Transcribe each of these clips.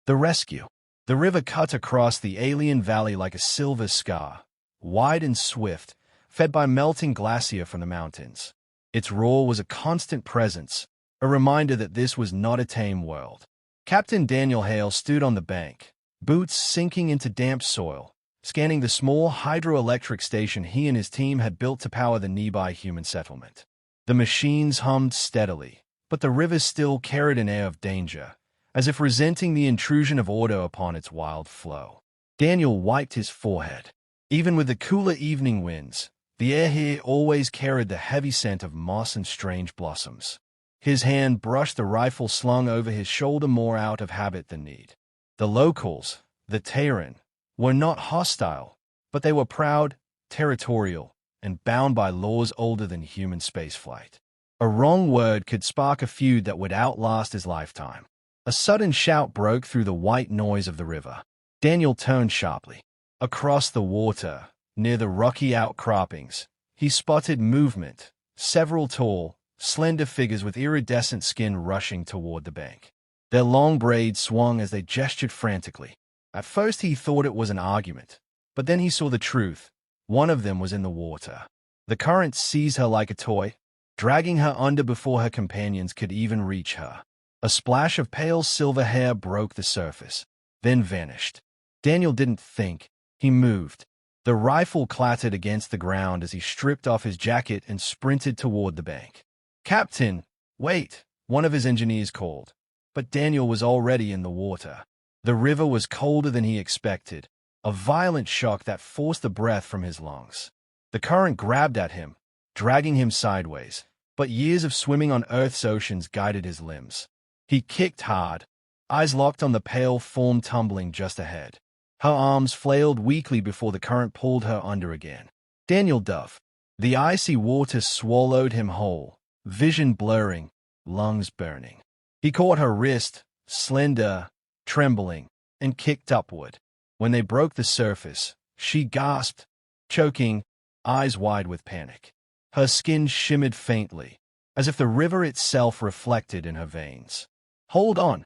The rescue. The river cut across the alien valley like a silver scar, wide and swift, fed by melting glacier from the mountains. Its roar was a constant presence, a reminder that this was not a tame world. Captain Daniel Hale stood on the bank, boots sinking into damp soil, scanning the small hydroelectric station he and his team had built to power the nearby human settlement. The machines hummed steadily, but the river still carried an air of danger, as if resenting the intrusion of order upon its wild flow. Daniel wiped his forehead. Even with the cooler evening winds, the air here always carried the heavy scent of moss and strange blossoms. His hand brushed the rifle slung over his shoulder more out of habit than need. The locals, the Teyren, were not hostile, but they were proud, territorial, and bound by laws older than human spaceflight. A wrong word could spark a feud that would outlast his lifetime. A sudden shout broke through the white noise of the river. Daniel turned sharply. Across the water, near the rocky outcroppings, he spotted movement, several tall, slender figures with iridescent skin rushing toward the bank. Their long braids swung as they gestured frantically. At first he thought it was an argument, but then he saw the truth. One of them was in the water. The current seized her like a toy, dragging her under before her companions could even reach her. A splash of pale silver hair broke the surface, then vanished. Daniel didn't think. He moved. The rifle clattered against the ground as he stripped off his jacket and sprinted toward the bank. "Captain, wait," one of his engineers called. But Daniel was already in the water. The river was colder than he expected, a violent shock that forced the breath from his lungs. The current grabbed at him, dragging him sideways, but years of swimming on Earth's oceans guided his limbs. He kicked hard, eyes locked on the pale form tumbling just ahead. Her arms flailed weakly before the current pulled her under again. Daniel dove. The icy water swallowed him whole, vision blurring, lungs burning. He caught her wrist, slender, trembling, and kicked upward. When they broke the surface, she gasped, choking, eyes wide with panic. Her skin shimmered faintly, as if the river itself reflected in her veins. "Hold on!"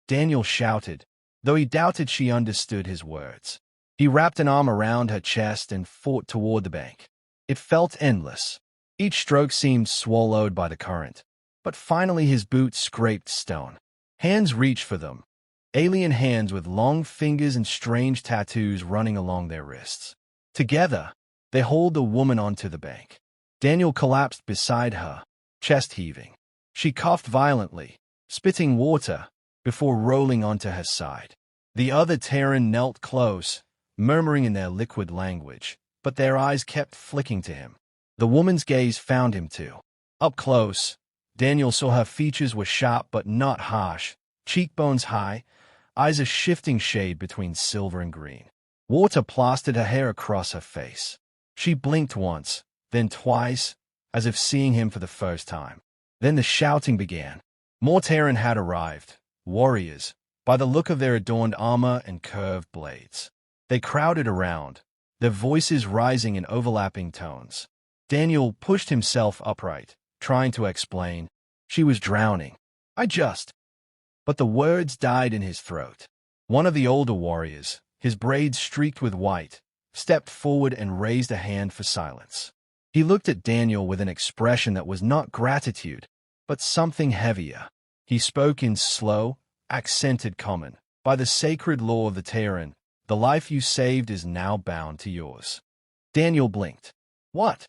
Daniel shouted, though he doubted she understood his words. He wrapped an arm around her chest and fought toward the bank. It felt endless. Each stroke seemed swallowed by the current. But finally his boots scraped stone. Hands reached for them. Alien hands with long fingers and strange tattoos running along their wrists. Together, they hauled the woman onto the bank. Daniel collapsed beside her, chest heaving. She coughed violently, spitting water, before rolling onto her side. The other Teyren knelt close, murmuring in their liquid language, but their eyes kept flicking to him. The woman's gaze found him too. Up close, Daniel saw her features were sharp but not harsh, cheekbones high, eyes a shifting shade between silver and green. Water plastered her hair across her face. She blinked once, then twice, as if seeing him for the first time. Then the shouting began. More Teyren had arrived, warriors, by the look of their adorned armor and curved blades. They crowded around, their voices rising in overlapping tones. Daniel pushed himself upright, trying to explain. She was drowning. But the words died in his throat. One of the older warriors, his braids streaked with white, stepped forward and raised a hand for silence. He looked at Daniel with an expression that was not gratitude, but something heavier. He spoke in slow, accented common. "By the sacred law of the Teyren, the life you saved is now bound to yours." Daniel blinked. "What?"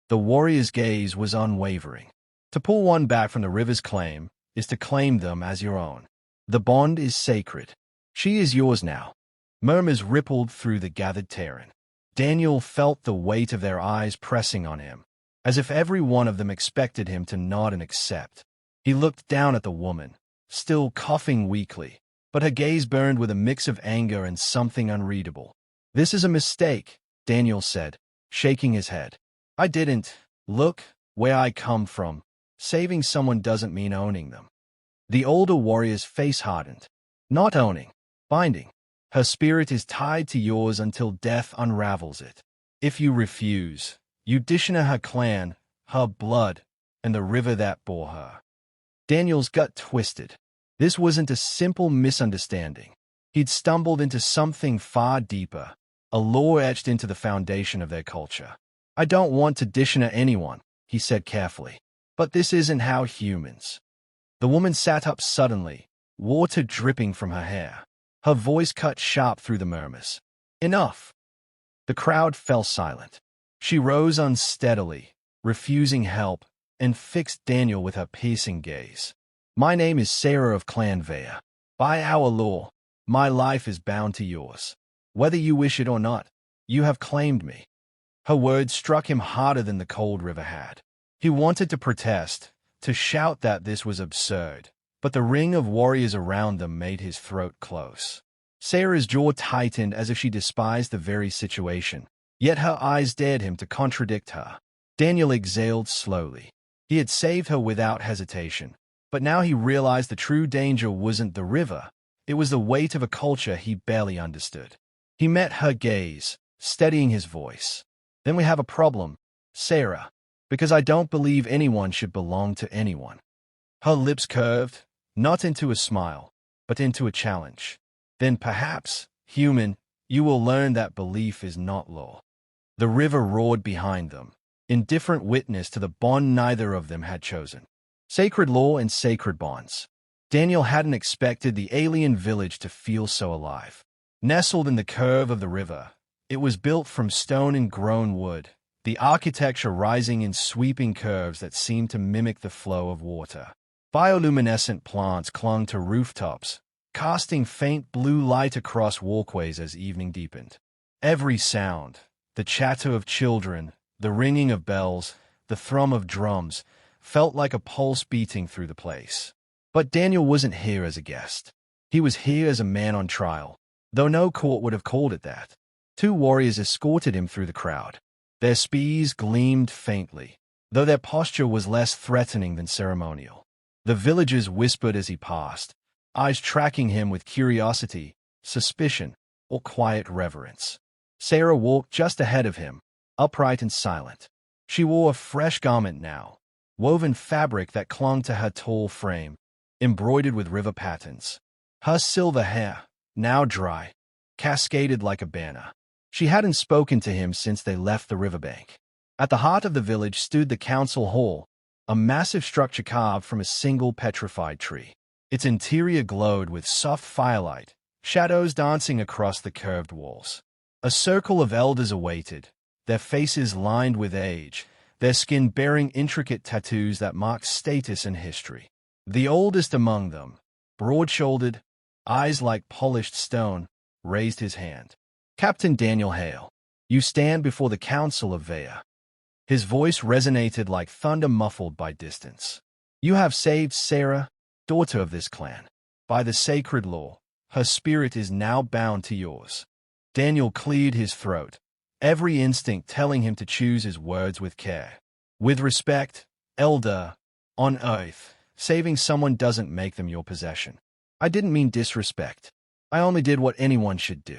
The warrior's gaze was unwavering. "To pull one back from the river's claim is to claim them as your own. The bond is sacred. She is yours now." Murmurs rippled through the gathered Teyren. Daniel felt the weight of their eyes pressing on him, as if every one of them expected him to nod and accept. He looked down at the woman, still coughing weakly, but her gaze burned with a mix of anger and something unreadable. "This is a mistake," Daniel said, shaking his head. "I didn't. Look where I come from. Saving someone doesn't mean owning them." The older warrior's face hardened. "Not owning, binding. Her spirit is tied to yours until death unravels it. If you refuse, you dishonor her clan, her blood, and the river that bore her." Daniel's gut twisted. This wasn't a simple misunderstanding. He'd stumbled into something far deeper, a law etched into the foundation of their culture. I don't want to dishonor anyone, he said carefully, but this isn't how humans. The woman sat up suddenly, water dripping from her hair. Her voice cut sharp through the murmurs. Enough. The crowd fell silent. She rose unsteadily, refusing help, and fixed Daniel with her piercing gaze. My name is Seyra of Clan Vaya. By our law, my life is bound to yours. Whether you wish it or not, you have claimed me. Her words struck him harder than the cold river had. He wanted to protest, to shout that this was absurd, but the ring of warriors around them made his throat close. Seyra's jaw tightened as if she despised the very situation, yet her eyes dared him to contradict her. Daniel exhaled slowly. He had saved her without hesitation, but now he realized the true danger wasn't the river, it was the weight of a culture he barely understood. He met her gaze, steadying his voice. Then we have a problem, Seyra, because I don't believe anyone should belong to anyone. Her lips curved, not into a smile, but into a challenge. Then perhaps, human, you will learn that belief is not law. The river roared behind them, indifferent witness to the bond neither of them had chosen. Sacred law and sacred bonds. Daniel hadn't expected the alien village to feel so alive. Nestled in the curve of the river, it was built from stone and grown wood, the architecture rising in sweeping curves that seemed to mimic the flow of water. Bioluminescent plants clung to rooftops, casting faint blue light across walkways as evening deepened. Every sound, the chatter of children, the ringing of bells, the thrum of drums, felt like a pulse beating through the place. But Daniel wasn't here as a guest. He was here as a man on trial, though no court would have called it that. Two warriors escorted him through the crowd. Their spears gleamed faintly, though their posture was less threatening than ceremonial. The villagers whispered as he passed, eyes tracking him with curiosity, suspicion, or quiet reverence. Seyra walked just ahead of him, upright and silent. She wore a fresh garment now, woven fabric that clung to her tall frame, embroidered with river patterns. Her silver hair, now dry, cascaded like a banner. She hadn't spoken to him since they left the riverbank. At the heart of the village stood the council hall, a massive structure carved from a single petrified tree. Its interior glowed with soft firelight, shadows dancing across the curved walls. A circle of elders awaited, their faces lined with age, their skin bearing intricate tattoos that marked status and history. The oldest among them, broad-shouldered, eyes like polished stone, raised his hand. Captain Daniel Hale, you stand before the Council of Vaya. His voice resonated like thunder muffled by distance. You have saved Seyra, daughter of this clan. By the sacred law, her spirit is now bound to yours. Daniel cleared his throat, every instinct telling him to choose his words with care. With respect, elder, on oath, saving someone doesn't make them your possession. I didn't mean disrespect. I only did what anyone should do.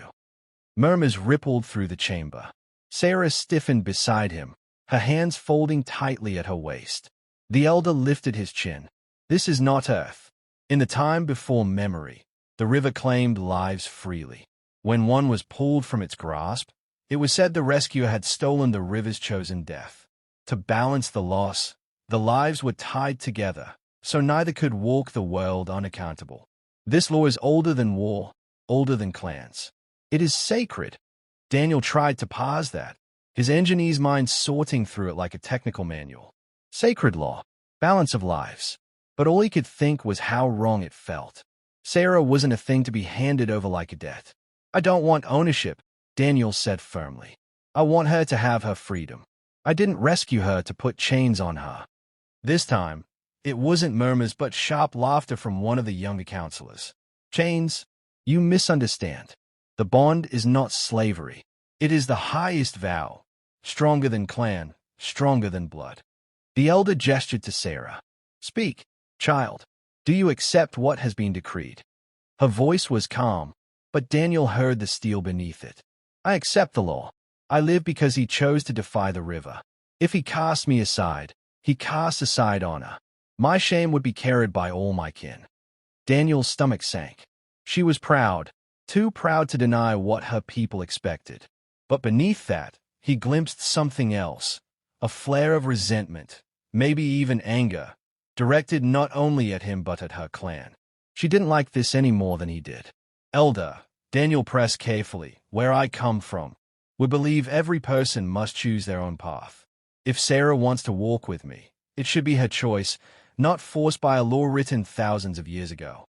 Murmurs rippled through the chamber. Seyra stiffened beside him, her hands folding tightly at her waist. The elder lifted his chin. This is not Earth. In the time before memory, the river claimed lives freely. When one was pulled from its grasp, it was said the rescuer had stolen the river's chosen death. To balance the loss, the lives were tied together, so neither could walk the world unaccountable. This law is older than war, older than clans. It is sacred. Daniel tried to parse that, his engineer's mind sorting through it like a technical manual. Sacred law, balance of lives. But all he could think was how wrong it felt. Seyra wasn't a thing to be handed over like a debt. I don't want ownership, Daniel said firmly. I want her to have her freedom. I didn't rescue her to put chains on her. This time, it wasn't murmurs but sharp laughter from one of the younger counselors. Chains? You misunderstand. The bond is not slavery. It is the highest vow, stronger than clan, stronger than blood. The elder gestured to Seyra. Speak, child. Do you accept what has been decreed? Her voice was calm, but Daniel heard the steel beneath it. I accept the law. I live because he chose to defy the river. If he cast me aside, he casts aside honor. My shame would be carried by all my kin. Daniel's stomach sank. She was proud, too proud to deny what her people expected. But beneath that, he glimpsed something else, a flare of resentment, maybe even anger, directed not only at him but at her clan. She didn't like this any more than he did. Elder, Daniel pressed carefully, where I come from, we believe every person must choose their own path. If Seyra wants to walk with me, it should be her choice, not forced by a law written thousands of years ago.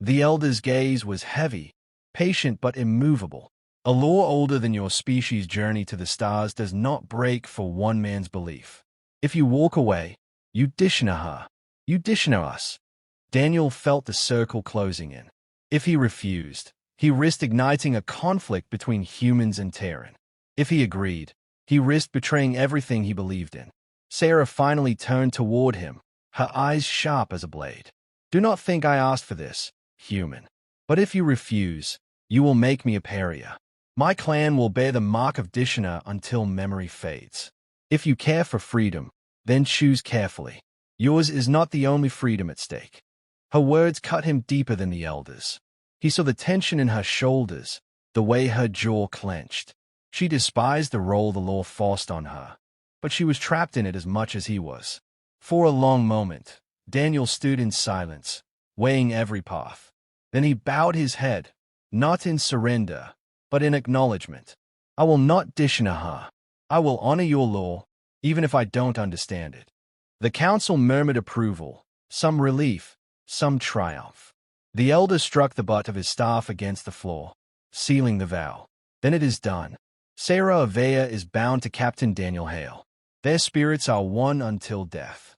The elder's gaze was heavy, patient but immovable. A law older than your species' journey to the stars does not break for one man's belief. If you walk away, you dishonor her. You dishonor us. Daniel felt the circle closing in. If he refused, he risked igniting a conflict between humans and Teyren. If he agreed, he risked betraying everything he believed in. Seyra finally turned toward him, her eyes sharp as a blade. Do not think I asked for this, human. But if you refuse, you will make me a pariah. My clan will bear the mark of dishonor until memory fades. If you care for freedom, then choose carefully. Yours is not the only freedom at stake. Her words cut him deeper than the elders. He saw the tension in her shoulders, the way her jaw clenched. She despised the role the law forced on her, but she was trapped in it as much as he was. For a long moment, Daniel stood in silence, weighing every path. Then he bowed his head, not in surrender, but in acknowledgement. I will not dishonor her. I will honor your law, even if I don't understand it. The council murmured approval, some relief, some triumph. The elder struck the butt of his staff against the floor, sealing the vow. Then it is done. Seyra Avea is bound to Captain Daniel Hale. Their spirits are one until death.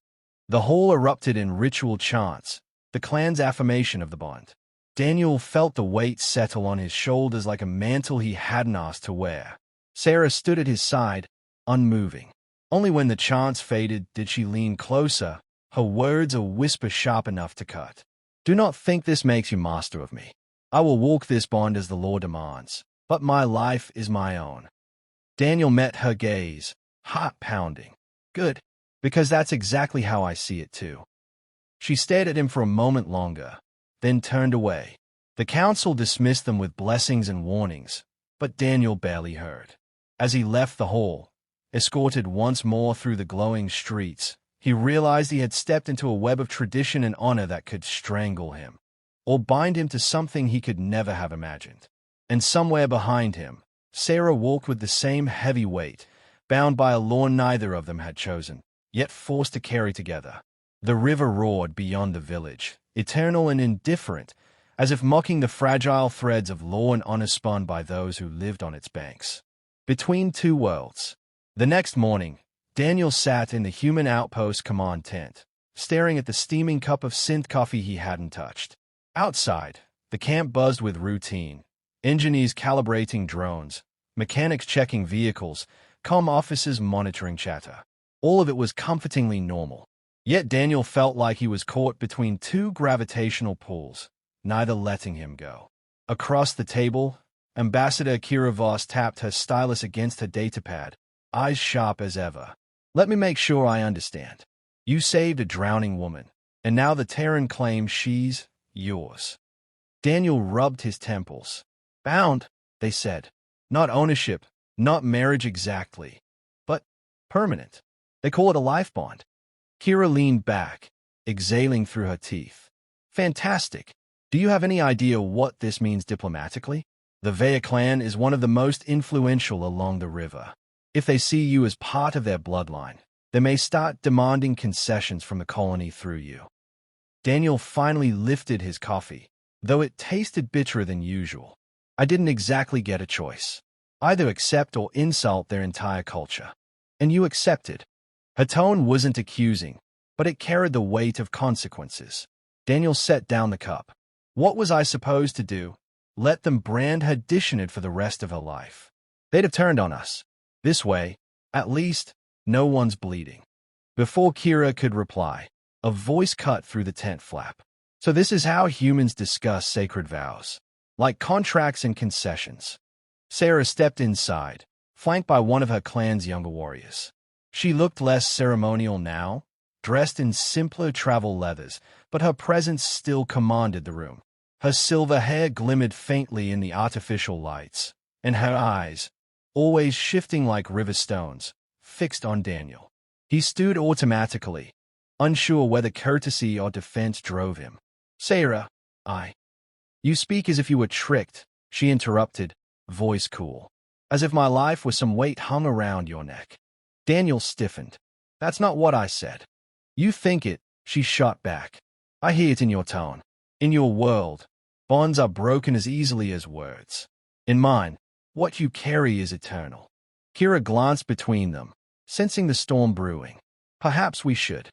The hall erupted in ritual chants, the clan's affirmation of the bond. Daniel felt the weight settle on his shoulders like a mantle he hadn't asked to wear. Seyra stood at his side, unmoving. Only when the chants faded did she lean closer, her words a whisper sharp enough to cut. Do not think this makes you master of me. I will walk this bond as the law demands, but my life is my own. Daniel met her gaze, heart pounding. Good, because that's exactly how I see it too. She stared at him for a moment longer, then turned away. The council dismissed them with blessings and warnings, but Daniel barely heard. As he left the hall, escorted once more through the glowing streets, he realized he had stepped into a web of tradition and honor that could strangle him, or bind him to something he could never have imagined. And somewhere behind him, Seyra walked with the same heavy weight, bound by a law neither of them had chosen, yet forced to carry together. The river roared beyond the village, eternal and indifferent, as if mocking the fragile threads of law and honor spun by those who lived on its banks. Between two worlds. The next morning, Daniel sat in the human outpost command tent, staring at the steaming cup of synth coffee he hadn't touched. Outside, the camp buzzed with routine. Engineers calibrating drones, mechanics checking vehicles, comm officers monitoring chatter. All of it was comfortingly normal. Yet Daniel felt like he was caught between two gravitational pulls, neither letting him go. Across the table, Ambassador Kira Voss tapped her stylus against her datapad, eyes sharp as ever. Let me make sure I understand. You saved a drowning woman, and now the Teyren claims she's yours. Daniel rubbed his temples. Bound, they said. Not ownership, not marriage exactly, but permanent. They call it a life bond. Kira leaned back, exhaling through her teeth. Fantastic. Do you have any idea what this means diplomatically? The Vea clan is one of the most influential along the river. If they see you as part of their bloodline, they may start demanding concessions from the colony through you. Daniel finally lifted his coffee, though it tasted bitterer than usual. I didn't exactly get a choice. Either accept or insult their entire culture. And you accepted. Her tone wasn't accusing, but it carried the weight of consequences. Daniel set down the cup. What was I supposed to do? Let them brand her dishonoured for the rest of her life. They'd have turned on us. This way, at least, no one's bleeding. Before Kira could reply, a voice cut through the tent flap. So this is how humans discuss sacred vows. Like contracts and concessions. Seyra stepped inside, flanked by one of her clan's younger warriors. She looked less ceremonial now, dressed in simpler travel leathers, but her presence still commanded the room. Her silver hair glimmered faintly in the artificial lights, and her eyes, always shifting like river stones, fixed on Daniel. He stood automatically, unsure whether courtesy or defense drove him. "Seyra, You speak as if you were tricked," she interrupted, voice cool. "As if my life was some weight hung around your neck." Daniel stiffened. "That's not what I said." "You think it," she shot back. "I hear it in your tone. In your world, bonds are broken as easily as words. In mine, what you carry is eternal." Kira glanced between them, sensing the storm brewing. "Perhaps we should."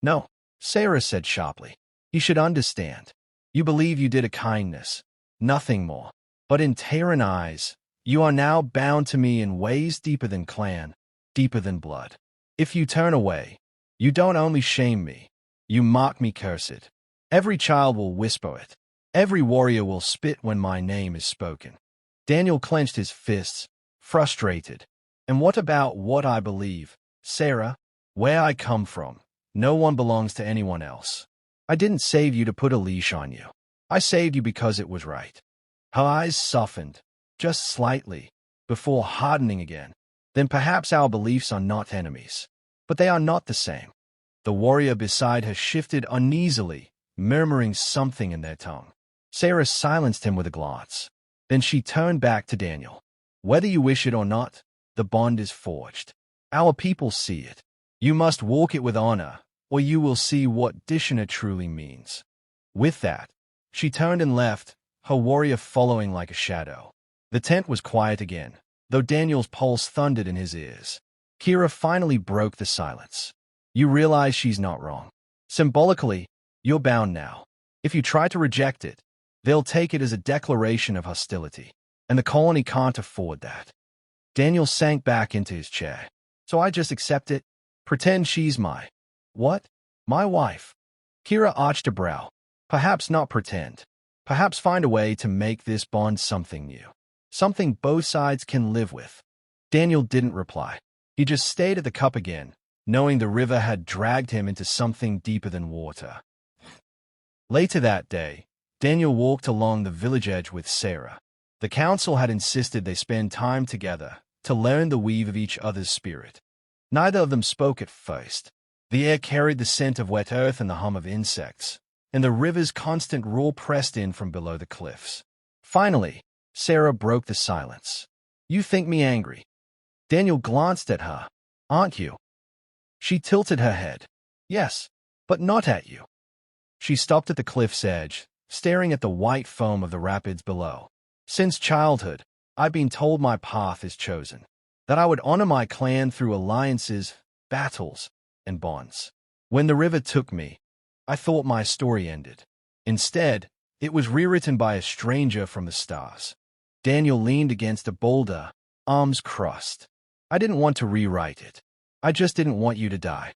"No," Seyra said sharply. "You should understand. You believe you did a kindness, nothing more. But in Teyren eyes, you are now bound to me in ways deeper than clan, deeper than blood. If you turn away, you don't only shame me, you mock me cursed. Every child will whisper it. Every warrior will spit when my name is spoken." Daniel clenched his fists, frustrated. "And what about what I believe, Seyra? Where I come from, no one belongs to anyone else. I didn't save you to put a leash on you. I saved you because it was right." Her eyes softened, just slightly, before hardening again. "Then perhaps our beliefs are not enemies. But they are not the same." The warrior beside her shifted uneasily, murmuring something in their tongue. Seyra silenced him with a glance. Then she turned back to Daniel. "Whether you wish it or not, the bond is forged. Our people see it. You must walk it with honor, or you will see what Dishonor truly means." With that, she turned and left, her warrior following like a shadow. The tent was quiet again, though Daniel's pulse thundered in his ears. Kira finally broke the silence. "You realize she's not wrong. Symbolically, you're bound now. If you try to reject it, they'll take it as a declaration of hostility, and the colony can't afford that." Daniel sank back into his chair. "So I just accept it? Pretend she's What? My wife?" Kira arched a brow. "Perhaps not pretend. Perhaps find a way to make this bond something new. Something both sides can live with." Daniel didn't reply. He just stayed at the cup again, knowing the river had dragged him into something deeper than water. Later that day, Daniel walked along the village edge with Seyra. The council had insisted they spend time together to learn the weave of each other's spirit. Neither of them spoke at first. The air carried the scent of wet earth and the hum of insects, and the river's constant roar pressed in from below the cliffs. Finally, Seyra broke the silence. "You think me angry?" Daniel glanced at her. "Aren't you?" She tilted her head. "Yes, but not at you." She stopped at the cliff's edge, staring at the white foam of the rapids below. "Since childhood, I've been told my path is chosen, that I would honor my clan through alliances, battles, and bonds. When the river took me, I thought my story ended. Instead, it was rewritten by a stranger from the stars." Daniel leaned against a boulder, arms crossed. "I didn't want to rewrite it. I just didn't want you to die."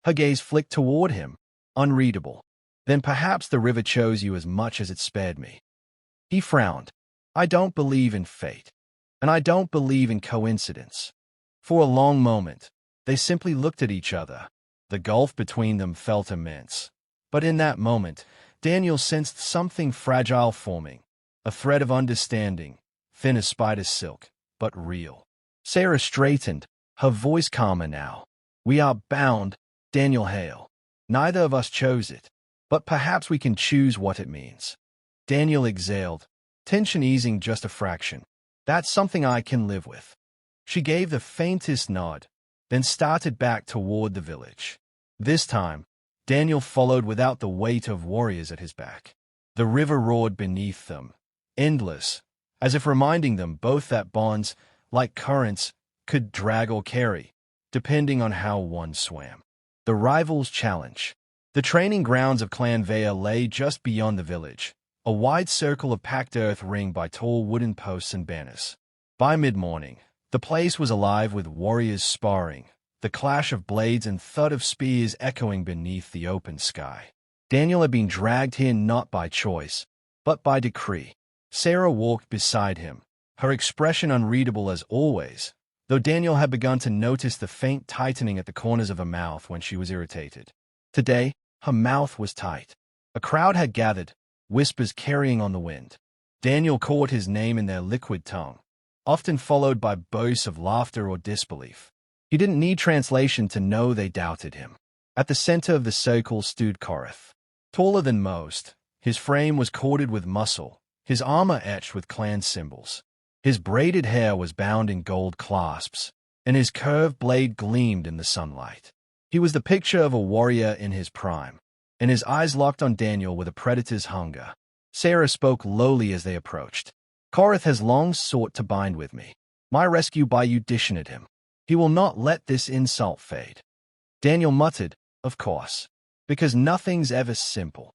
Her gaze flicked toward him, unreadable. "Then perhaps the river chose you as much as it spared me." He frowned. "I don't believe in fate, and I don't believe in coincidence." For a long moment, they simply looked at each other. The gulf between them felt immense. But in that moment, Daniel sensed something fragile forming, a thread of understanding, thin as spider silk, but real. Seyra straightened, her voice calmer now. "We are bound, Daniel Hale. Neither of us chose it, but perhaps we can choose what it means." Daniel exhaled, tension easing just a fraction. "That's something I can live with." She gave the faintest nod, then started back toward the village. This time, Daniel followed without the weight of warriors at his back. The river roared beneath them, endless, as if reminding them both that bonds, like currents, could drag or carry, depending on how one swam. The Rivals Challenge. The training grounds of Clan Vea lay just beyond the village, a wide circle of packed earth ringed by tall wooden posts and banners. By mid-morning, the place was alive with warriors sparring, the clash of blades and thud of spears echoing beneath the open sky. Daniel had been dragged here not by choice, but by decree. Seyra walked beside him, her expression unreadable as always, though Daniel had begun to notice the faint tightening at the corners of her mouth when she was irritated. Today, Her mouth was tight. A crowd had gathered, whispers carrying on the wind. Daniel caught his name in their liquid tongue, often followed by bursts of laughter or disbelief. He didn't need translation to know they doubted him. At the center of the circle stood Korath. Taller than most, his frame was corded with muscle, his armor etched with clan symbols. His braided hair was bound in gold clasps, and his curved blade gleamed in the sunlight. He was the picture of a warrior in his prime, and his eyes locked on Daniel with a predator's hunger. Seyra spoke lowly as they approached. Korath has long sought to bind with me. My rescue by you dishonored him. He will not let this insult fade. Daniel muttered, of course, because nothing's ever simple.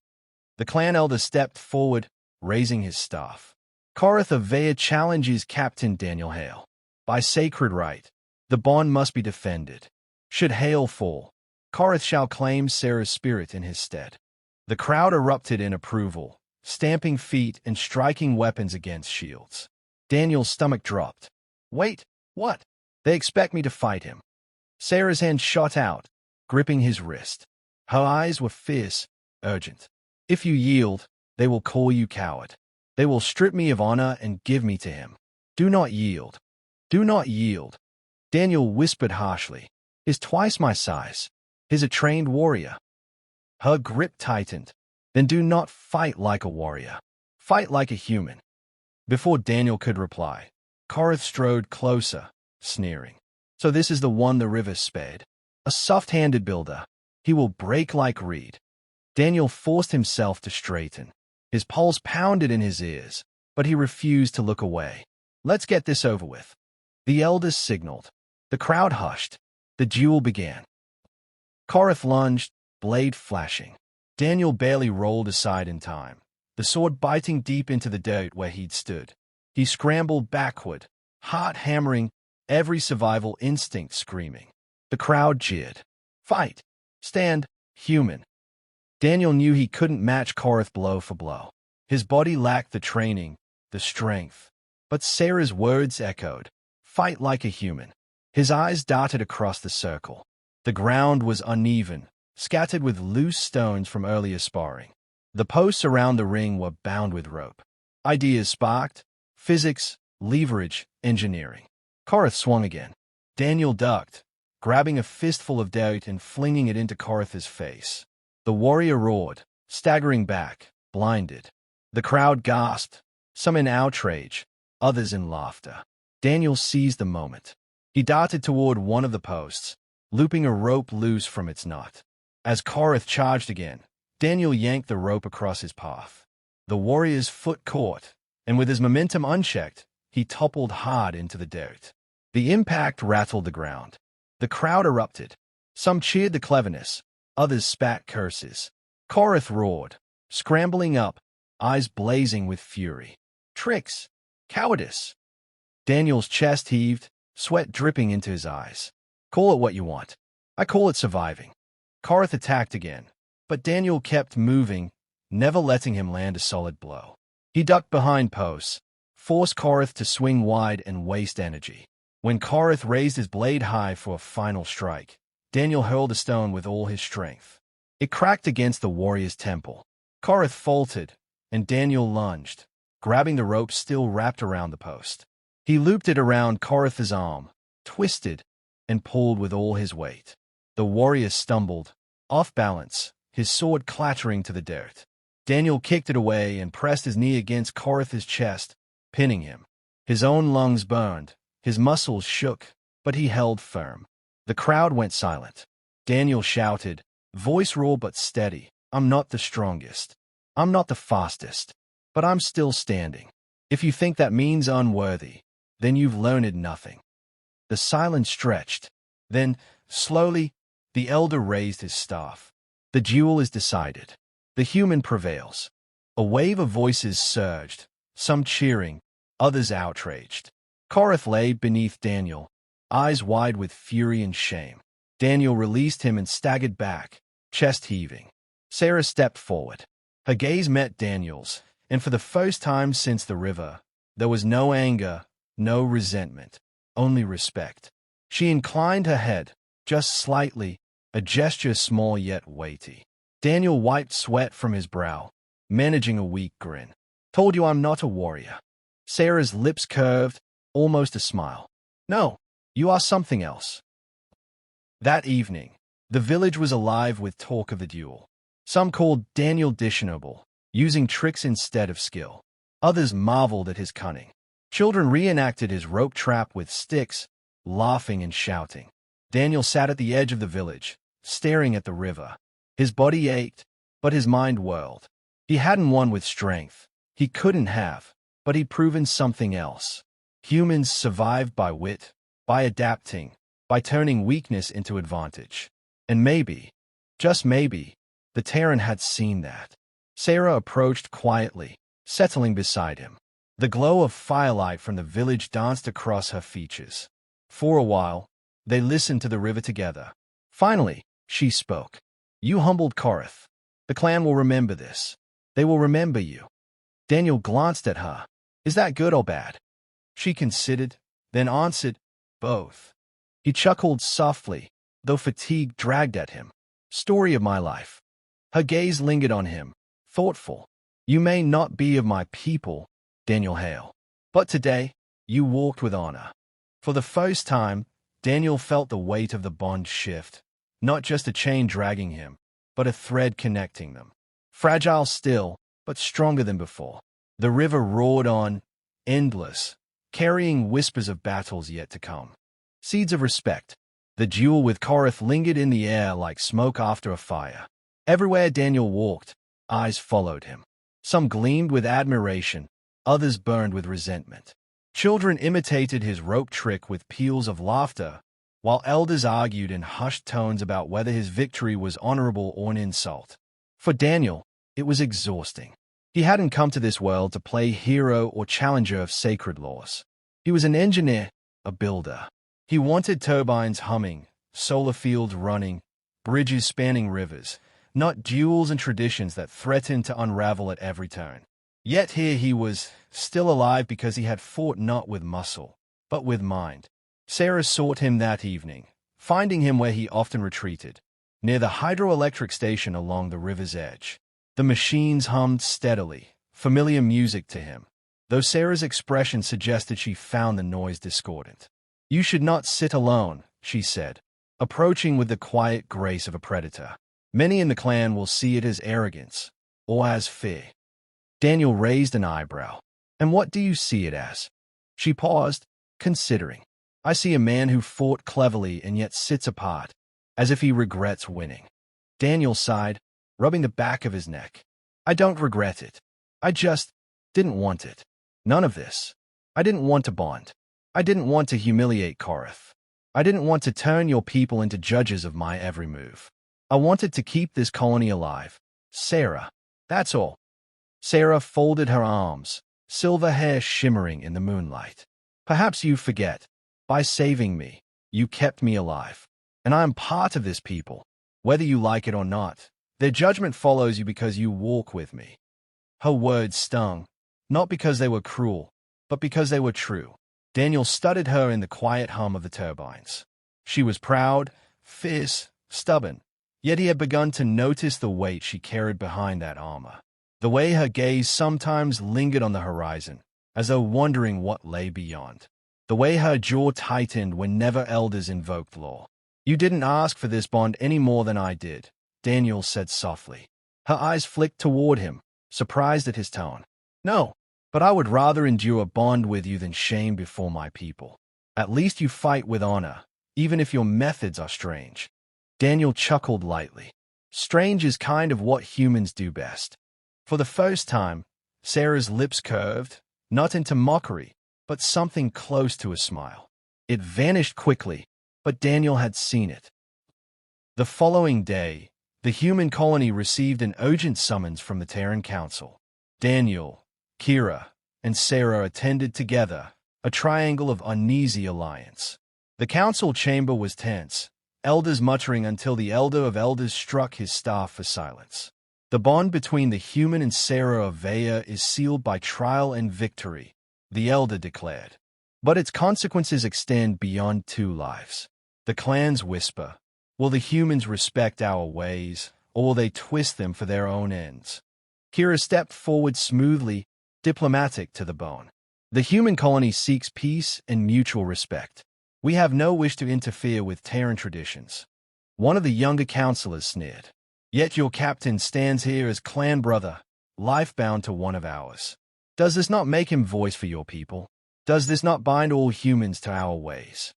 The clan elder stepped forward, raising his staff. Korath of Vaya challenges Captain Daniel Hale. By sacred right, the bond must be defended. Should Hale fall, Korath shall claim Seyra's spirit in his stead. The crowd erupted in approval, stamping feet and striking weapons against shields. Daniel's stomach dropped. Wait, what? They expect me to fight him. Seyra's hand shot out, gripping his wrist. Her eyes were fierce, urgent. If you yield, they will call you coward. They will strip me of honor and give me to him. Do not yield. Do not yield. Daniel whispered harshly. Is twice my size. Is a trained warrior. Her grip tightened. Then do not fight like a warrior. Fight like a human. Before Daniel could reply, Korath strode closer, sneering. So this is the one the river spared. A soft-handed builder. He will break like reed. Daniel forced himself to straighten. His pulse pounded in his ears, but he refused to look away. Let's get this over with. The elders signaled. The crowd hushed. The duel began. Korath lunged, blade flashing. Daniel barely rolled aside in time, the sword biting deep into the dirt where he'd stood. He scrambled backward, heart hammering, every survival instinct screaming. The crowd jeered. Fight! Stand! Human! Daniel knew he couldn't match Korath blow for blow. His body lacked the training, the strength. But Seyra's words echoed. Fight like a human. His eyes darted across the circle. The ground was uneven, scattered with loose stones from earlier sparring. The posts around the ring were bound with rope. Ideas sparked. Physics, leverage, engineering. Korath swung again. Daniel ducked, grabbing a fistful of dirt and flinging it into Korath's face. The warrior roared, staggering back, blinded. The crowd gasped, some in outrage, others in laughter. Daniel seized the moment. He darted toward one of the posts, looping a rope loose from its knot. As Korath charged again, Daniel yanked the rope across his path. The warrior's foot caught, and with his momentum unchecked, he toppled hard into the dirt. The impact rattled the ground. The crowd erupted. Some cheered the cleverness, others spat curses. Korath roared, scrambling up, eyes blazing with fury. Tricks! Cowardice! Daniel's chest heaved, sweat dripping into his eyes. Call it what you want. I call it surviving. Korath attacked again, but Daniel kept moving, never letting him land a solid blow. He ducked behind posts, forced Korath to swing wide and waste energy. When Korath raised his blade high for a final strike, Daniel hurled a stone with all his strength. It cracked against the warrior's temple. Korath faltered, and Daniel lunged, grabbing the rope still wrapped around the post. He looped it around Korath's arm, twisted, and pulled with all his weight. The warrior stumbled, off balance, his sword clattering to the dirt. Daniel kicked it away and pressed his knee against Korath's chest, pinning him. His own lungs burned, his muscles shook, but he held firm. The crowd went silent. Daniel shouted, voice raw but steady, I'm not the strongest. I'm not the fastest. But I'm still standing. If you think that means unworthy, then you've learned nothing. The silence stretched. Then, slowly, the elder raised his staff. The duel is decided. The human prevails. A wave of voices surged, some cheering, others outraged. Korath lay beneath Daniel, eyes wide with fury and shame. Daniel released him and staggered back, chest heaving. Seyra stepped forward. Her gaze met Daniel's, and for the first time since the river, there was no anger, no resentment, only respect. She inclined her head, just slightly, a gesture small yet weighty. Daniel wiped sweat from his brow, managing a weak grin. Told you I'm not a warrior. Seyra's lips curved, almost a smile. No, you are something else. That evening, the village was alive with talk of the duel. Some called Daniel dishonorable, using tricks instead of skill. Others marveled at his cunning. Children reenacted his rope trap with sticks, laughing and shouting. Daniel sat at the edge of the village, staring at the river. His body ached, but his mind whirled. He hadn't won with strength. He couldn't have, but he'd proven something else. Humans survived by wit, by adapting, by turning weakness into advantage. And maybe, just maybe, the Teyren had seen that. Seyra approached quietly, settling beside him. The glow of firelight from the village danced across her features. For a while, they listened to the river together. Finally, she spoke. You humbled Korath. The clan will remember this. They will remember you. Daniel glanced at her. Is that good or bad? She considered, then answered, both. He chuckled softly, though fatigue dragged at him. Story of my life. Her gaze lingered on him, thoughtful. You may not be of my people, Daniel Hale, but today, you walked with honor. For the first time, Daniel felt the weight of the bond shift, not just a chain dragging him, but a thread connecting them. Fragile still, but stronger than before. The river roared on, endless, carrying whispers of battles yet to come. Seeds of respect. The duel with Korath lingered in the air like smoke after a fire. Everywhere Daniel walked, eyes followed him. Some gleamed with admiration, others burned with resentment. Children imitated his rope trick with peals of laughter, while elders argued in hushed tones about whether his victory was honorable or an insult. For Daniel, it was exhausting. He hadn't come to this world to play hero or challenger of sacred laws. He was an engineer, a builder. He wanted turbines humming, solar fields running, bridges spanning rivers, not duels and traditions that threatened to unravel at every turn. Yet here he was, still alive because he had fought not with muscle, but with mind. Seyra sought him that evening, finding him where he often retreated, near the hydroelectric station along the river's edge. The machines hummed steadily, familiar music to him, though Seyra's expression suggested she found the noise discordant. You should not sit alone, she said, approaching with the quiet grace of a predator. Many in the clan will see it as arrogance, or as fear. Daniel raised an eyebrow. And what do you see it as? She paused, considering. I see a man who fought cleverly and yet sits apart, as if he regrets winning. Daniel sighed, rubbing the back of his neck. I don't regret it. I just didn't want it. None of this. I didn't want to bond. I didn't want to humiliate Korath. I didn't want to turn your people into judges of my every move. I wanted to keep this colony alive. Seyra, that's all. Seyra folded her arms, silver hair shimmering in the moonlight. Perhaps you forget. By saving me, you kept me alive. And I am part of this people. Whether you like it or not, their judgment follows you because you walk with me. Her words stung, not because they were cruel, but because they were true. Daniel studied her in the quiet hum of the turbines. She was proud, fierce, stubborn, yet he had begun to notice the weight she carried behind that armor. The way her gaze sometimes lingered on the horizon, as though wondering what lay beyond. The way her jaw tightened whenever elders invoked law. You didn't ask for this bond any more than I did, Daniel said softly. Her eyes flicked toward him, surprised at his tone. No, but I would rather endure a bond with you than shame before my people. At least you fight with honor, even if your methods are strange. Daniel chuckled lightly. Strange is kind of what humans do best. For the first time, Seyra's lips curved, not into mockery, but something close to a smile. It vanished quickly, but Daniel had seen it. The following day, the human colony received an urgent summons from the Teyren Council. Daniel, Kira, and Seyra attended together, a triangle of uneasy alliance. The council chamber was tense, elders muttering until the elder of elders struck his staff for silence. The bond between the human and Seyra of Veya is sealed by trial and victory, the elder declared. But its consequences extend beyond 2 lives. The clans whisper, will the humans respect our ways, or will they twist them for their own ends? Kira stepped forward smoothly, diplomatic to the bone. The human colony seeks peace and mutual respect. We have no wish to interfere with Teyren traditions. One of the younger counselors sneered. Yet your captain stands here as clan brother, life-bound to one of ours. Does this not make him voice for your people? Does this not bind all humans to our ways?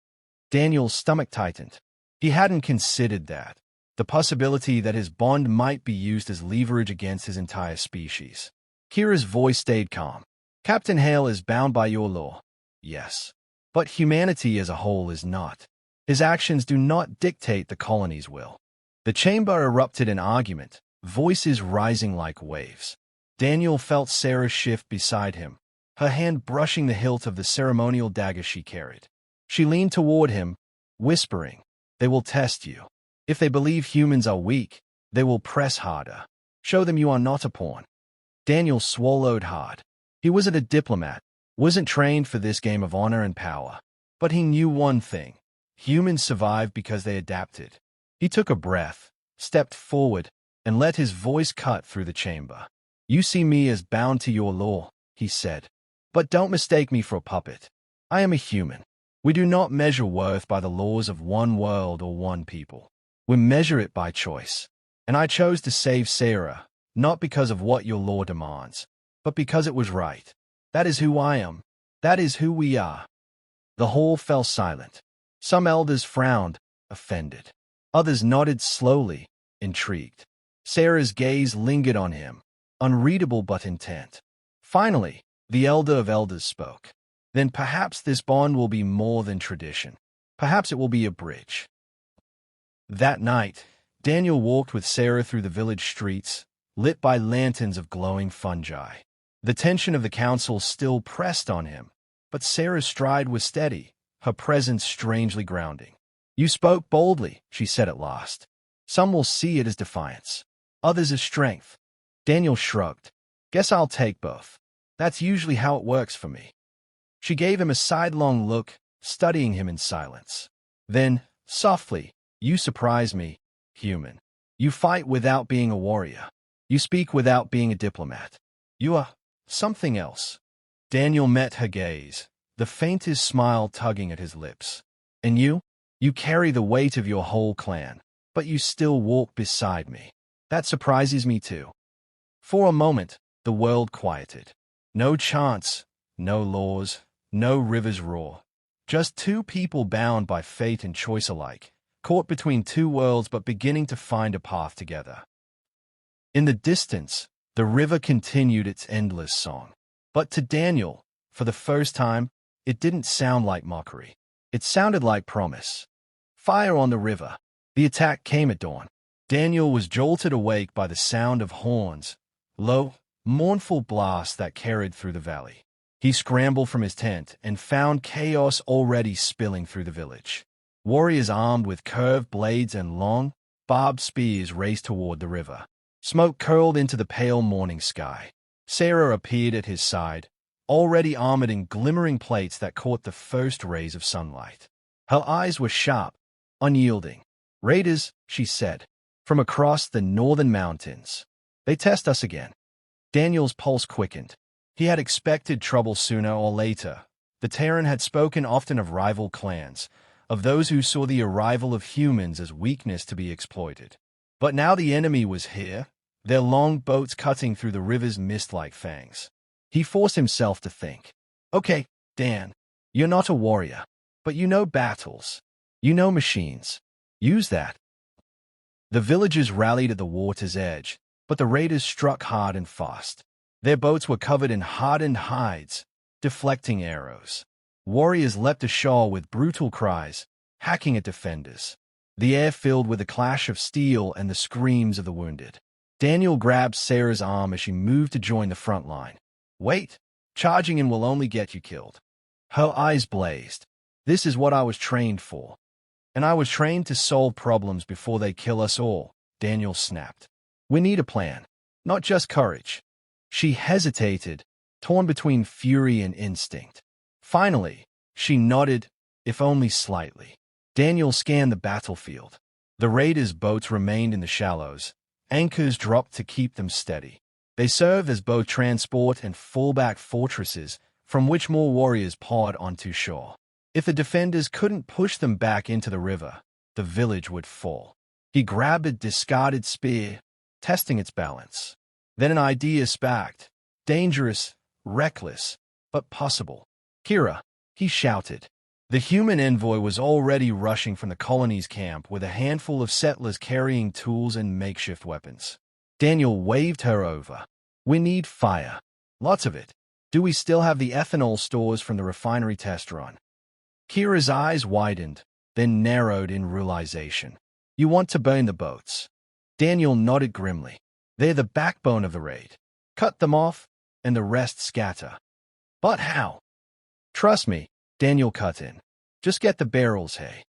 Daniel's stomach tightened. He hadn't considered that. The possibility that his bond might be used as leverage against his entire species. Kira's voice stayed calm. Captain Hale is bound by your law. Yes. But humanity as a whole is not. His actions do not dictate the colony's will. The chamber erupted in argument, voices rising like waves. Daniel felt Seyra shift beside him, her hand brushing the hilt of the ceremonial dagger she carried. She leaned toward him, whispering, "They will test you. If they believe humans are weak, they will press harder. Show them you are not a pawn." Daniel swallowed hard. He wasn't a diplomat, wasn't trained for this game of honor and power. But he knew one thing. Humans survived because they adapted. He took a breath, stepped forward, and let his voice cut through the chamber. "You see me as bound to your law," he said. "But don't mistake me for a puppet. I am a human. We do not measure worth by the laws of one world or one people. We measure it by choice. And I chose to save Seyra, not because of what your law demands, but because it was right. That is who I am. That is who we are." The hall fell silent. Some elders frowned, offended. Others nodded slowly, intrigued. Seyra's gaze lingered on him, unreadable but intent. Finally, the elder of elders spoke. "Then perhaps this bond will be more than tradition. Perhaps it will be a bridge." That night, Daniel walked with Seyra through the village streets, lit by lanterns of glowing fungi. The tension of the council still pressed on him, but Seyra's stride was steady, her presence strangely grounding. "You spoke boldly," she said at last. "Some will see it as defiance, others as strength." Daniel shrugged. "Guess I'll take both. That's usually how it works for me." She gave him a sidelong look, studying him in silence. Then, softly, "You surprise me, human. You fight without being a warrior. You speak without being a diplomat. You are something else." Daniel met her gaze, the faintest smile tugging at his lips. "And you? You carry the weight of your whole clan, but you still walk beside me. That surprises me too." For a moment, the world quieted. No chants, no laws, no rivers roar. Just two people bound by fate and choice alike, caught between two worlds but beginning to find a path together. In the distance, the river continued its endless song. But to Daniel, for the first time, it didn't sound like mockery. It sounded like promise. Fire on the river. The attack came at dawn. Daniel was jolted awake by the sound of horns, low, mournful blasts that carried through the valley. He scrambled from his tent and found chaos already spilling through the village. Warriors armed with curved blades and long, barbed spears raced toward the river. Smoke curled into the pale morning sky. Seyra appeared at his side, already armored in glimmering plates that caught the first rays of sunlight. Her eyes were sharp, unyielding. "Raiders," she said, "from across the northern mountains. They test us again." Daniel's pulse quickened. He had expected trouble sooner or later. The Teyren had spoken often of rival clans, of those who saw the arrival of humans as weakness to be exploited. But now the enemy was here, their long boats cutting through the river's mist like fangs. He forced himself to think. "Okay, Dan, you're not a warrior, but you know battles. You know machines. Use that." The villagers rallied at the water's edge, but the raiders struck hard and fast. Their boats were covered in hardened hides, deflecting arrows. Warriors leapt ashore with brutal cries, hacking at defenders. The air filled with the clash of steel and the screams of the wounded. Daniel grabbed Seyra's arm as she moved to join the front line. "Wait, charging in will only get you killed." Her eyes blazed. "This is what I was trained for. And I was trained to solve problems before they kill us all," Daniel snapped. "We need a plan, not just courage." She hesitated, torn between fury and instinct. Finally, she nodded, if only slightly. Daniel scanned the battlefield. The raiders' boats remained in the shallows, Anchors dropped to keep them steady. They served as both transport and fallback fortresses from which more warriors poured onto shore. If the defenders couldn't push them back into the river, the village would fall. He grabbed a discarded spear, testing its balance. Then an idea sparked. Dangerous, reckless, but possible. "Kira!" he shouted. The human envoy was already rushing from the colony's camp with a handful of settlers carrying tools and makeshift weapons. Daniel waved her over. "We need fire. Lots of it. Do we still have the ethanol stores from the refinery test run?" Kira's eyes widened, then narrowed in realization. "You want to burn the boats?" Daniel nodded grimly. "They're the backbone of the raid. Cut them off, and the rest scatter." "But how?" "Trust me," Daniel cut in. "Just get the barrels, hey."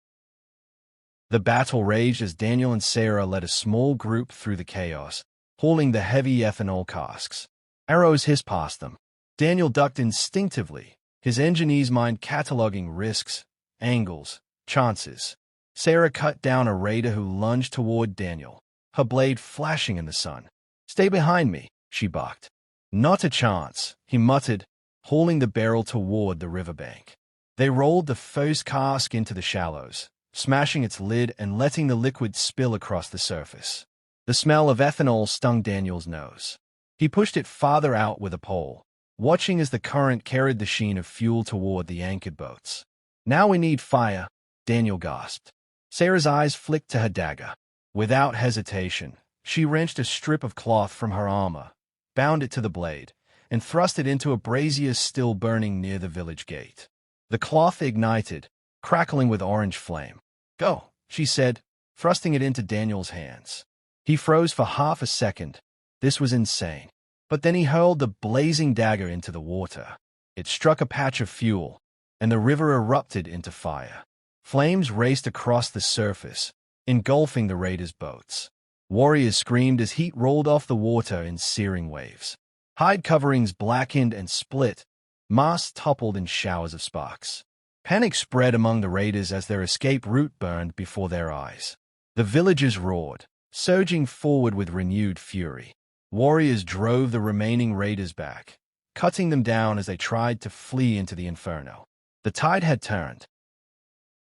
The battle raged as Daniel and Seyra led a small group through the chaos, hauling the heavy ethanol casks. Arrows hissed past them. Daniel ducked instinctively, his engineer's mind cataloging risks, angles, chances. Seyra cut down a raider who lunged toward Daniel, her blade flashing in the sun. "Stay behind me," she barked. "Not a chance," he muttered, hauling the barrel toward the riverbank. They rolled the first cask into the shallows, smashing its lid and letting the liquid spill across the surface. The smell of ethanol stung Daniel's nose. He pushed it farther out with a pole, watching as the current carried the sheen of fuel toward the anchored boats. "Now we need fire," Daniel gasped. Seyra's eyes flicked to her dagger. Without hesitation, she wrenched a strip of cloth from her armor, bound it to the blade, and thrust it into a brazier still burning near the village gate. The cloth ignited, crackling with orange flame. "Go," she said, thrusting it into Daniel's hands. He froze for half a second. This was insane. But then he hurled the blazing dagger into the water. It struck a patch of fuel, and the river erupted into fire. Flames raced across the surface, engulfing the raiders' boats. Warriors screamed as heat rolled off the water in searing waves. Hide coverings blackened and split, masts toppled in showers of sparks. Panic spread among the raiders as their escape route burned before their eyes. The villagers roared, surging forward with renewed fury. Warriors drove the remaining raiders back, cutting them down as they tried to flee into the inferno. The tide had turned.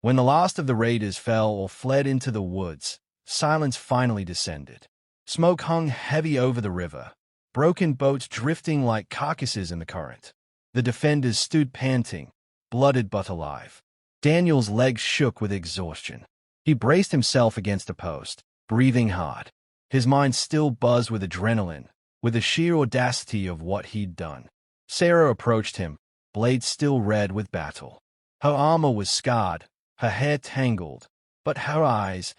When the last of the raiders fell or fled into the woods, silence finally descended. Smoke hung heavy over the river, broken boats drifting like carcasses in the current. The defenders stood panting, blooded but alive. Daniel's legs shook with exhaustion. He braced himself against a post, breathing hard. His mind still buzzed with adrenaline, with the sheer audacity of what he'd done. Seyra approached him, blade still red with battle. Her armor was scarred, her hair tangled, but her eyes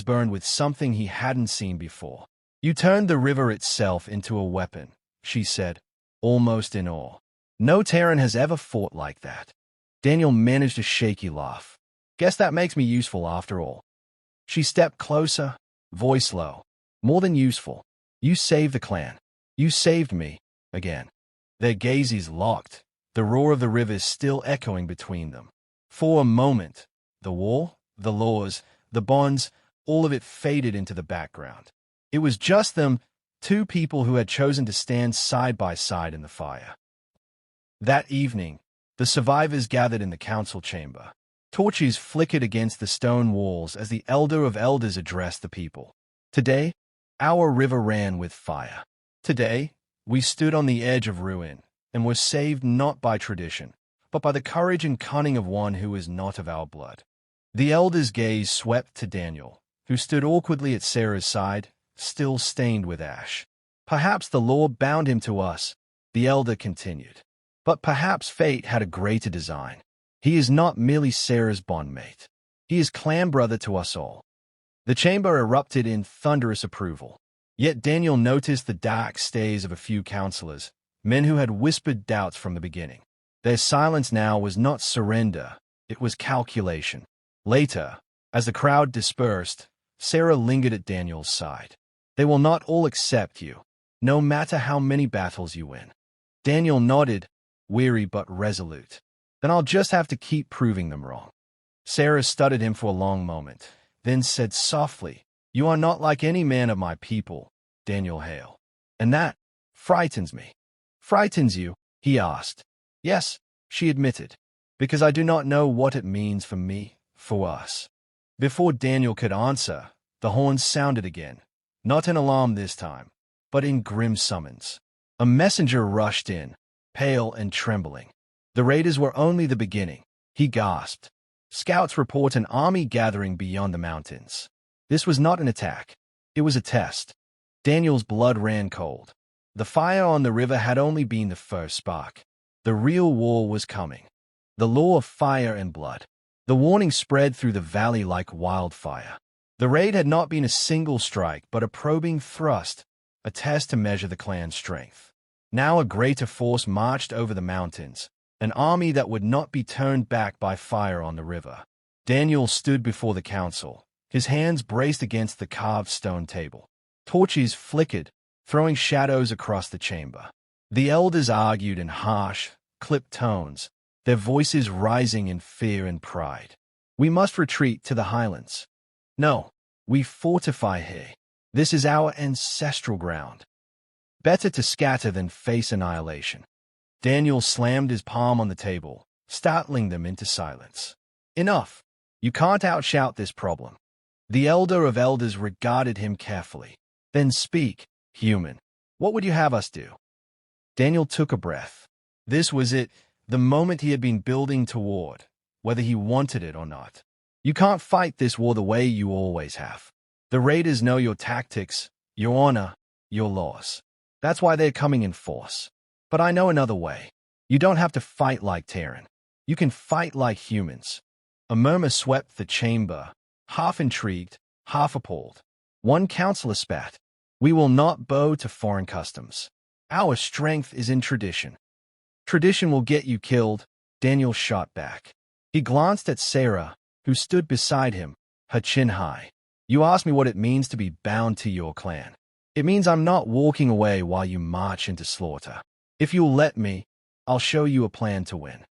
burned with something he hadn't seen before. "You turned the river itself into a weapon," she said, almost in awe. "No Teyren has ever fought like that." Daniel managed a shaky laugh. "Guess that makes me useful after all." She stepped closer, voice low. "More than useful. You saved the clan. You saved me, again." Their gazes locked, the roar of the river still echoing between them. For a moment, the war, the laws, the bonds, all of it faded into the background. It was just them, two people who had chosen to stand side by side in the fire. That evening, the survivors gathered in the council chamber. Torches flickered against the stone walls as the Elder of Elders addressed the people. "Today, our river ran with fire. Today, we stood on the edge of ruin and were saved not by tradition, but by the courage and cunning of one who is not of our blood." The Elder's gaze swept to Daniel, who stood awkwardly at Seyra's side, still stained with ash. "Perhaps the law bound him to us," the Elder continued. "But perhaps fate had a greater design. He is not merely Seyra's bondmate. He is clan brother to us all." The chamber erupted in thunderous approval. Yet Daniel noticed the dark stares of a few counselors, men who had whispered doubts from the beginning. Their silence now was not surrender, it was calculation. Later, as the crowd dispersed, Seyra lingered at Daniel's side. "They will not all accept you, no matter how many battles you win." Daniel nodded, weary but resolute. "Then I'll just have to keep proving them wrong." Seyra studied him for a long moment, then said softly, "You are not like any man of my people, Daniel Hale. And that frightens me." "Frightens you?" he asked. "Yes," she admitted, "because I do not know what it means for me, for us." Before Daniel could answer, the horns sounded again, not in alarm this time, but in grim summons. A messenger rushed in, pale and trembling. The raiders were only the beginning, he gasped. Scouts report an army gathering beyond the mountains. This was not an attack. It was a test. Daniel's blood ran cold. The fire on the river had only been the first spark. The real war was coming. The law of fire and blood. The warning spread through the valley like wildfire. The raid had not been a single strike, but a probing thrust, a test to measure the clan's strength. Now a greater force marched over the mountains, an army that would not be turned back by fire on the river. Daniel stood before the council, his hands braced against the carved stone table. Torches flickered, throwing shadows across the chamber. The elders argued in harsh, clipped tones, their voices rising in fear and pride. "We must retreat to the highlands." "No, we fortify here. This is our ancestral ground. Better to scatter than face annihilation." Daniel slammed his palm on the table, startling them into silence. "Enough. You can't outshout this problem." The elder of elders regarded him carefully. "Then speak, human. What would you have us do?" Daniel took a breath. This was it, the moment he had been building toward, whether he wanted it or not. "You can't fight this war the way you always have. The raiders know your tactics, your honor, your laws. That's why they're coming in force. But I know another way. You don't have to fight like Teyren. You can fight like humans." A murmur swept the chamber, half intrigued, half appalled. One counselor spat. "We will not bow to foreign customs. Our strength is in tradition." "Tradition will get you killed," Daniel shot back. He glanced at Seyra, who stood beside him, her chin high. "You asked me what it means to be bound to your clan. It means I'm not walking away while you march into slaughter. If you'll let me, I'll show you a plan to win."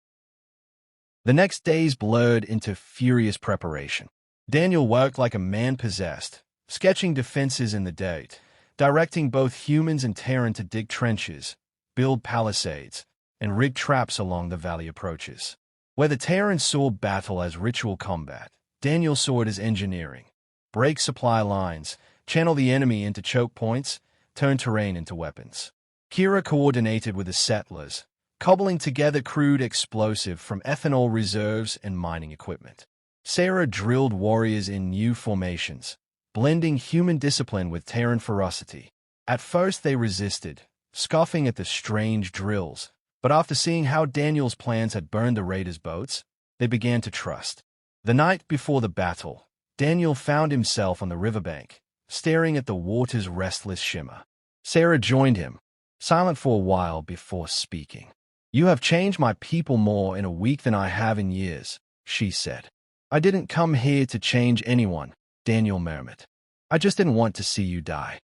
The next days blurred into furious preparation. Daniel worked like a man possessed, sketching defenses in the dirt, directing both humans and Teyren to dig trenches, build palisades, and rig traps along the valley approaches. Where the Teyren saw battle as ritual combat, Daniel saw it as engineering. Break supply lines, channel the enemy into choke points, turn terrain into weapons. Kira coordinated with the settlers, cobbling together crude explosive from ethanol reserves and mining equipment. Seyra drilled warriors in new formations, blending human discipline with Teyren ferocity. At first they resisted, scoffing at the strange drills, but after seeing how Daniel's plans had burned the raiders' boats, they began to trust. The night before the battle, Daniel found himself on the riverbank, staring at the water's restless shimmer. Seyra joined him, silent for a while before speaking. "You have changed my people more in a week than I have in years," she said. "I didn't come here to change anyone," Daniel murmured. "I just didn't want to see you die."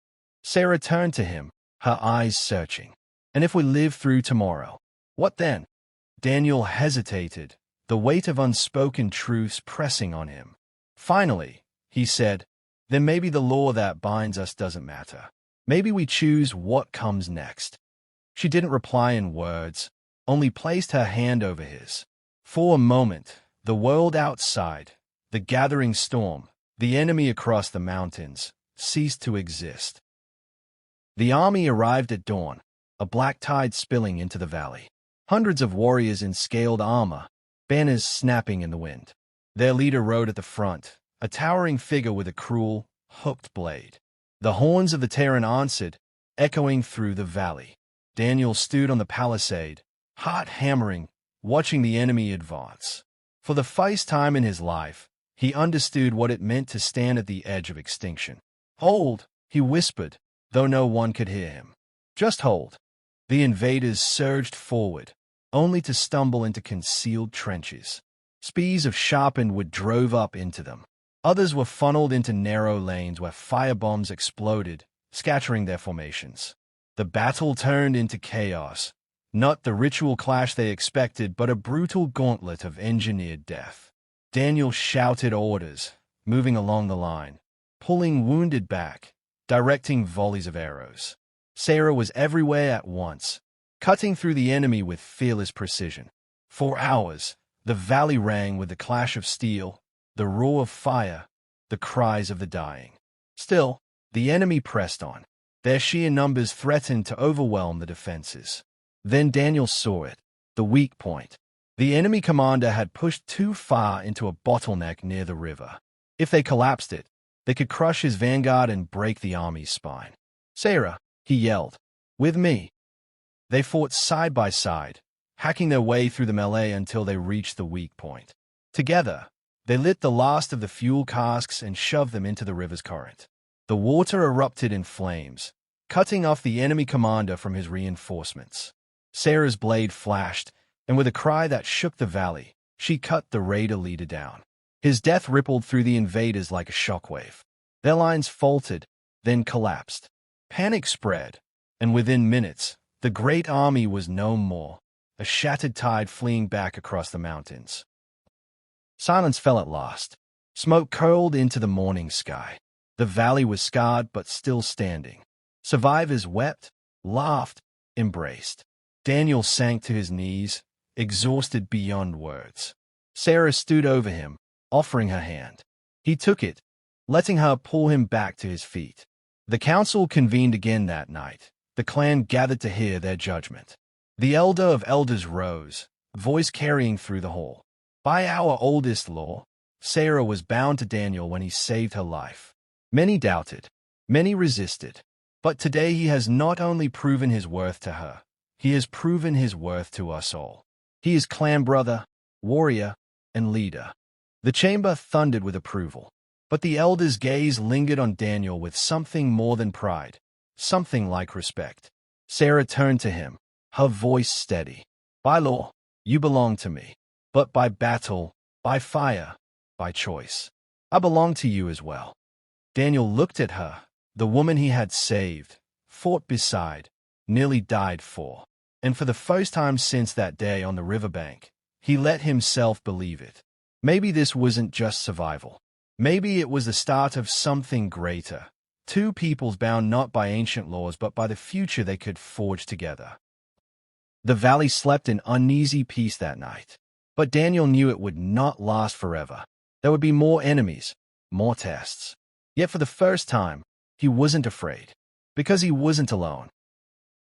Seyra turned to him, her eyes searching. "And if we live through tomorrow, what then?" Daniel hesitated, the weight of unspoken truths pressing on him. Finally, he said, "Then maybe the law that binds us doesn't matter. Maybe we choose what comes next." She didn't reply in words, only placed her hand over his. For a moment, the world outside, the gathering storm, the enemy across the mountains, ceased to exist. The army arrived at dawn, a black tide spilling into the valley. Hundreds of warriors in scaled armor, banners snapping in the wind. Their leader rode at the front, a towering figure with a cruel, hooked blade. The horns of the Teyren answered, echoing through the valley. Daniel stood on the palisade, heart hammering, watching the enemy advance. For the first time in his life, he understood what it meant to stand at the edge of extinction. "Hold," he whispered, though no one could hear him. "Just hold." The invaders surged forward, only to stumble into concealed trenches. Spears of sharpened wood drove up into them. Others were funneled into narrow lanes where firebombs exploded, scattering their formations. The battle turned into chaos, not the ritual clash they expected, but a brutal gauntlet of engineered death. Daniel shouted orders, moving along the line. pulling wounded back, directing volleys of arrows. Seyra was everywhere at once, cutting through the enemy with fearless precision. For hours, the valley rang with the clash of steel, the roar of fire, the cries of the dying. Still, the enemy pressed on. Their sheer numbers threatened to overwhelm the defenses. Then Daniel saw it, the weak point. The enemy commander had pushed too far into a bottleneck near the river. If they collapsed it, they could crush his vanguard and break the army's spine. "Seyra," he yelled, "with me." They fought side by side, hacking their way through the melee until they reached the weak point. Together, they lit the last of the fuel casks and shoved them into the river's current. The water erupted in flames, cutting off the enemy commander from his reinforcements. Seyra's blade flashed, and with a cry that shook the valley, she cut the raider leader down. His death rippled through the invaders like a shockwave. Their lines faltered, then collapsed. Panic spread, and within minutes, the great army was no more, a shattered tide fleeing back across the mountains. Silence fell at last. Smoke curled into the morning sky. The valley was scarred but still standing. Survivors wept, laughed, embraced. Daniel sank to his knees, exhausted beyond words. Seyra stood over him, offering her hand. He took it, letting her pull him back to his feet. The council convened again that night. The clan gathered to hear their judgment. The elder of elders rose, voice carrying through the hall. By our oldest law, Seyra was bound to Daniel when he saved her life. Many doubted, many resisted. But today he has not only proven his worth to her, he has proven his worth to us all. He is clan brother, warrior, and leader. The chamber thundered with approval. But the elder's gaze lingered on Daniel with something more than pride, something like respect. Seyra turned to him, her voice steady. By law, you belong to me. But by battle, by fire, by choice, I belong to you as well. Daniel looked at her, the woman he had saved, fought beside, nearly died for. And for the first time since that day on the riverbank, he let himself believe it. Maybe this wasn't just survival. Maybe it was the start of something greater. Two peoples bound not by ancient laws but by the future they could forge together. The valley slept in uneasy peace that night. But Daniel knew it would not last forever. There would be more enemies, more tests. Yet for the first time, he wasn't afraid. Because he wasn't alone.